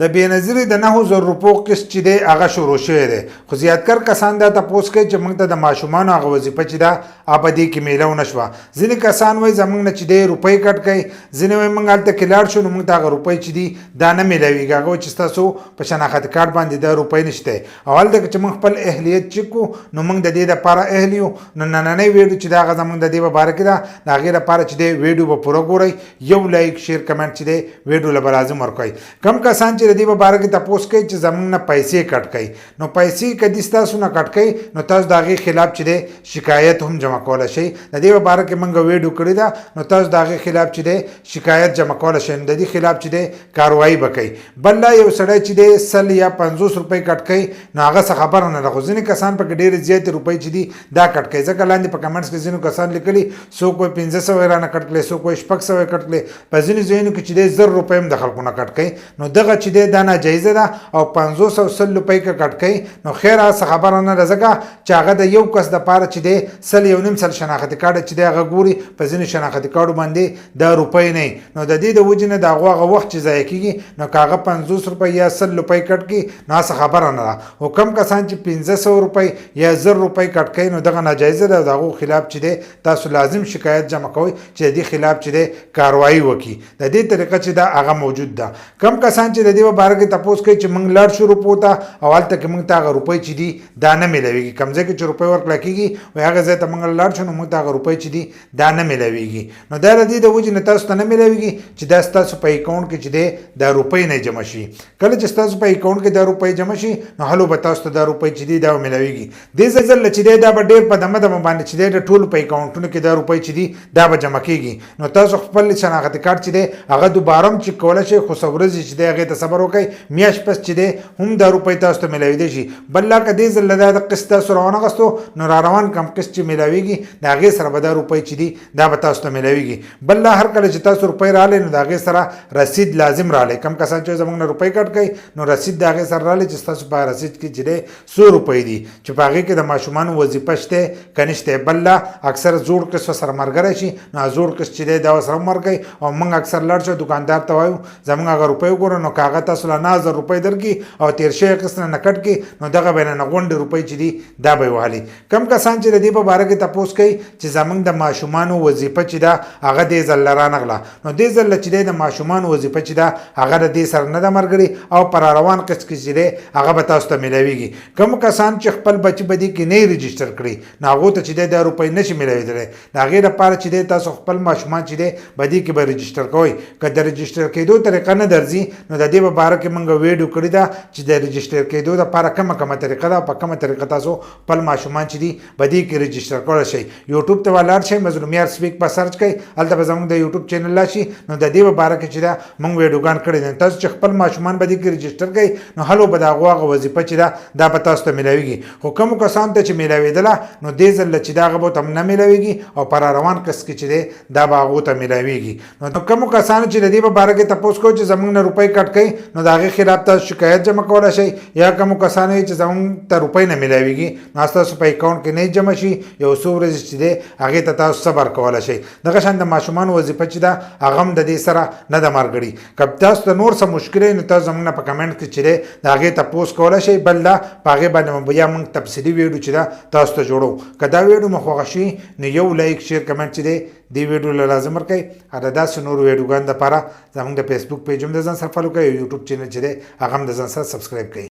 د بېنظیرې د 9000 روپو قسط چې دی هغه شروع شوی دی خو زیاتکر کسان دا تپوس کوي چې موږ ته د ماشومانو هغه وظیفه چې ده هغه په دې کې میله ونه شوه ځینې کسان وایي زموږ نه چې دی روپۍ کټ کوي ځینې وایي موږ هلته کې لاړ شو نو موږ ته هغه روپۍ چې دي دا نه میلاویږي هغه وایي چې ستاسو په شناختي کارت باندې دا روپۍ نشته او هلته چې موږ خپل اهلیت چک کړو نو موږ د دې دپاره اهل یو نو نننۍ ویډیو چې دا هغه زموږ د دې په باره کې ده د هغې دپاره چې دی ویډیو به پوره ګورئ یو لایک شیر کمنټ چې دی ویډیو له به لازم ورکوئ کم کسان چې د دې په باره کې تپوس کوي چې زموږ نه پیسې کټ کوي نو پیسې کدي ستاسو نه کټ کوي نو تاسو د هغې خلاف چې دی شکایت هم جمع کولی شئ د دې په باره کې موږ ویډیو کړې ده نو تاسو د هغې خلاف چې دی شکایت جمع کولی شئ نو د دې خلاف چې دی کاروایي به کوي بل لا یو سړی چې دی 100 یا 50 روپۍ کټ کوي نو هغه څه خبره نه ده خو ځینې کسان پکې ډېرې زیاتې روپۍ چې دي دا کټ کوي ځکه لاندې په کمنټس کې ځینو کسان لیکلي څوک وایي 1500 یې رانه کټ کړلی څوک وایي 600 یې کټ کړلی په ځینې ځایونو کې چې دی 1000 روپۍ هم د خلکو نه کټ کوي نو دغه چې دی دا ناجایزه ده او 500 او 100 روپۍ که کټ کوي نو خیر څه خبره نه ده ځکه چې هغه د یو کس دپاره چې دی 100 یو نیم سل شناختي کارډ چې دی هغه ګوري په ځینې شناختي کارډو باندې دا روپۍ نه نو د دې د وجې نه د هغه وخت چې ضایع کېږي نو که هغه 50 روپۍ یا 100 روپۍ کټ کړي نو څه خبره نه ده خو کم کسان چې 1500 روپۍ یا 1000 روپۍ کټ کوي نو دغه ناجایزه ده د هغو خلاف چې دی تاسو لازم شکایت جمع کوئ چې د دې خلاف چې دی کاروایي وکړي د دې طریقه چې دا هغه موجود ده کم کسان چې د دې په باره کې تپوس کوي چې موږ لاړ شو روپو ته او هلته کې موږ ته هغه روپۍ چې دي دا نه میلاویږي کوم ځای کې چې روپۍ ورکړه کېږي وایي هغه ځای ته موږ لاړ شو نو موږ ته هغه روپۍ چې دي دا نه میلاویږي نو دا د دې د وجې نه تاسو ته نه میلاویږي چې دا ستاسو په اکاونټ کې چې دی دا روپۍ نه جمع شي کله چې ستاسو په اکاونټ کې دا روپۍ جمع شي نو هلو به تاسو ته دا روپۍ چې دي دا میلاویږي دې ځل چې دی دا به ډېر په دمه دمه باندې چې دی د ټولو په اکاونټونو کې دا روپۍ چې دي دا به جمع کېږي نو تاسو خپل شناختي کارت چې دی هغه دوباره هم چک کولی شئ خو څه ورځې چې دی هغې ته صبر وکړئ میاشت پس چې دی هم دا روپۍ تاسو ته میلاویدی شي بل لا که دې ځل دا د قسط تاسو راوانغستو نو را روان کم قسط چې میلاویږي د هغې سره به دا روپۍ چې دي دا به تاسو ته میلاویږي بل لا هر کله چې تاسو روپۍ راغلی نو د هغې سره رسید لازم راغلی کم کسان چې زموږ نه روپۍ کټ کوي نو رسید د هغې سره راغلی چې ستاسو په رسید کې چې دی 100 روپۍ دي چې په هغې کې د ماشومانو وظیفه شته که نشته بل لا اکثر زوړ قسط سره ملګری شي نو زوړ قسط چې دی دا ورسره هم ورکوي او موږ اکثر لاړ شو دکاندار ته وایو زموږ هغه روپۍ وګوره نو که هغه تاسو له 9000 روپۍ درکړي او تېر شوی قسط نه کټ کړي نو دغه به نه غونډې روپۍ چې دي دا به یې وهلي کم کسان چې د دې په باره کې تپوس کوي چې زموږ د ماشومانو وظیفه چې ده هغه دې ځل رانغله نو دې ځل چې دی د ماشومانو وظیفه چې ده هغه د دې سره نه ده ملګري او پر روان قسط کې چې دی هغه به تاسو ته میلاویږي کوم کسان چې خپل بچي به دې کې نه رجسټر کړي نو هغو ته چې دی دا روپۍ نشي میلاویدلی د هغې لپاره چې دی تاسو خپل ماشومان چې دی په دې کې به رجسټر کوئ که د رجسټر کېدو طریقه نه درځي نو د دې په باره کې موږ ویډیو کړې ده چې د رجسټر کېدو دپاره کومه طریقه ده په کومه طریقه تاسو خپل ماشومان چې دي په دې کې رجسټر کولی شئ یوټیوب ته ولاړ شئ مظلومیار سپیک په سرچ کوئ هلته به زموږ د یوټیوب چینل راشي نو د دې په باره کې چې ده موږ ویډیوګان کړي دي تاسو چې خپل ماشومان په دې کې رجسټر کوئ نو هلو به د هغو هغه وظیفه چې ده دا به تاسو ته میلاویږي خو کومو کسانو ته چې میلاوېدله نو دې ځل چې دا هغه به ته نه میلاویږي او پر روان قسط کې چې دی دا به هغو ته میلاویږي نو کومو کسانو چې د دې په باره کې تپوس کوئ چې زموږ نه روپۍ کټ کوي نو د هغې خلاف تاسو شکایت جمع کولی شئ یا کومو کسانو چې زموږ ته روپۍ نه میلاویږي نو ستاسو په اکاونټ کې نه جمع شي یو څو ورځې چې دی هغې ته تاسو صبر کولی شئ دغه شان د ماشومانو وظیفه چې ده هغه هم د دې سره نه ده ملګري که تاسو ته نور څه مشکل نو تاسو زموږ نه په کمنټ کې چې دی د هغې تپوس کولی شئ بل دا په هغې باندې بیا موږ تفصیلي ویډیو چې ده تاسو ته جوړو که دا ویډیو مو خوښه شي نو یو لایک شیر کمنټ چې دی دې ویډیو له لازم ورکړئ او د داسې نورو ویډیوګانو دپاره زموږ د فیسبوک پیج هم د ځان سره فالو کړئ او یوټیوب چینل چې دی هغه هم د ځان سره سبسکرایب کړئ